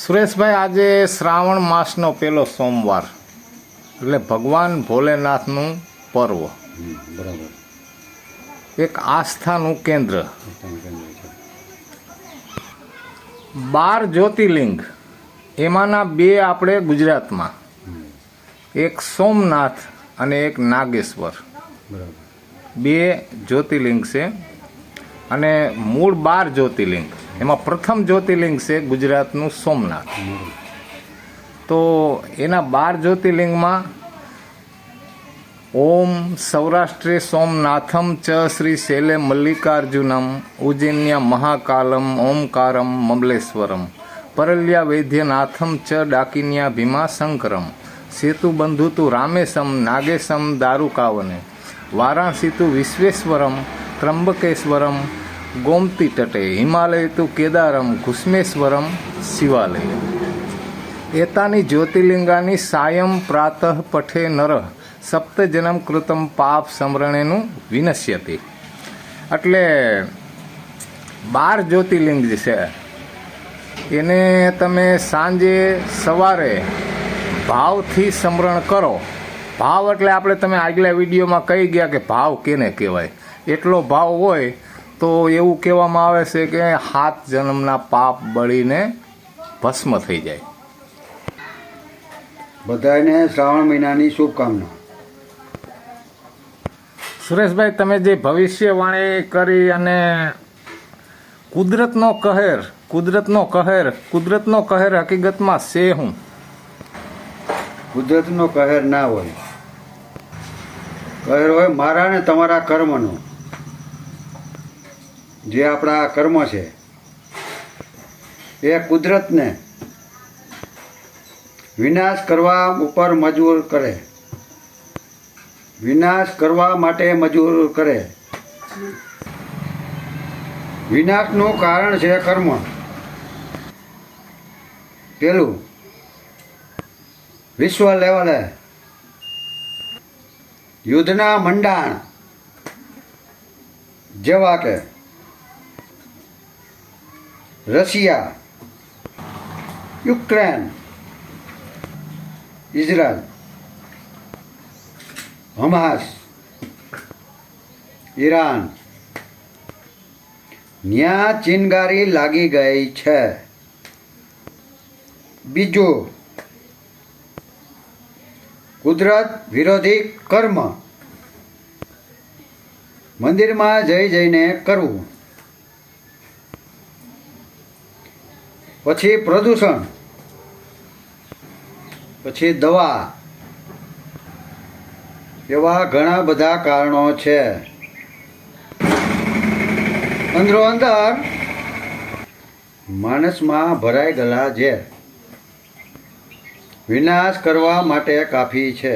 સુરેશભાઈ, આજે શ્રાવણ માસનો પહેલો સોમવાર એટલે ભગવાન ભોલેનાથનું પર્વ, બરાબર. એક આસ્થાનું કેન્દ્ર. 12 જ્યોતિર્લિંગ, એમાંના 2 આપણે ગુજરાતમાં, એક સોમનાથ અને એક નાગેશ્વર. બરાબર. 2 જ્યોતિર્લિંગ છે અને મૂળ 12 જ્યોતિર્લિંગ. એમાં પ્રથમ જ્યોતિર્લિંગ છે ગુજરાતનું સોમનાથ. તો એના 12 જ્યોતિર્લિંગમાં ઓમ સૌરાષ્ટ્રે સોમનાથમ ચ શ્રી શૈલે મલ્લિકાર્જુનમ ઉજ્જૈન્યા મહાકાલમ ઓમકારમ મમલેશ્વરમ પરલ્યા વૈદ્યનાથમ ચ ડાકિન્યા ભીમા શંકરમ સેતુબંધુ તુ રામેશમ નાગેશમ દારુકાવને વારાણસી તુ વિશ્વેશ્વરમ ત્રંબકેશ્વરમ ગોમતી તટે હિમાલય તુ કેદારમ ઘુસ્મેશ્વરમ શિવાલય એતાની જ્યોતિર્લિંગાની સાયં પ્રાતઃ પઠે નર સપ્ત જન્મ કૃતમ પાપ સમરણેનું વિનશ્યતિ. એટલે 12 જ્યોતિર્લિંગ જે છે એને તમે સાંજે સવારે ભાવથી સ્મરણ કરો. ભાવ એટલે આપણે તમે આગલા વિડીયોમાં કહી ગયા કે ભાવ કેને કહેવાય. એટલો ભાવ હોય તો એવું કહેવામાં આવે છે કે 7 જન્મના પાપ બળીને ભસ્મ થઈ જાય. બધાને શ્રાવણ મહિનાની શુભકામના. સુરેશભાઈ, તમે જે ભવિષ્યવાણી કરી અને કુદરતનો કહેર હકીકતમાં છે હું? કુદરતનો કહેર ના હોય. કહેર હોય મારા ને તમારા કર્મનો. જે આપણા કર્મ છે એ કુદરતને વિનાશ કરવા ઉપર મજબૂર કરે, વિનાશ કરવા માટે મજબૂર કરે. વિનાશનું કારણ છે કર્મ. પેલું વિશ્વ લેવલે યુદ્ધના મંડાણ જેવા કે Russia, Ukraine, Israel, Hamas, Iran, ન્યા ચિનગારી લાગી ગઈ છે. બીજું કુદરત વિરોધી કર્મ મંદિરમાં જઈને કરવું. પછી પ્રદૂષણ, પછી દવા, એવા ઘણા બધા કારણો છે. અંદરો અંદર માણસમાં ભરાઈ ગયેલા ઝેર વિનાશ કરવા માટે કાફી છે.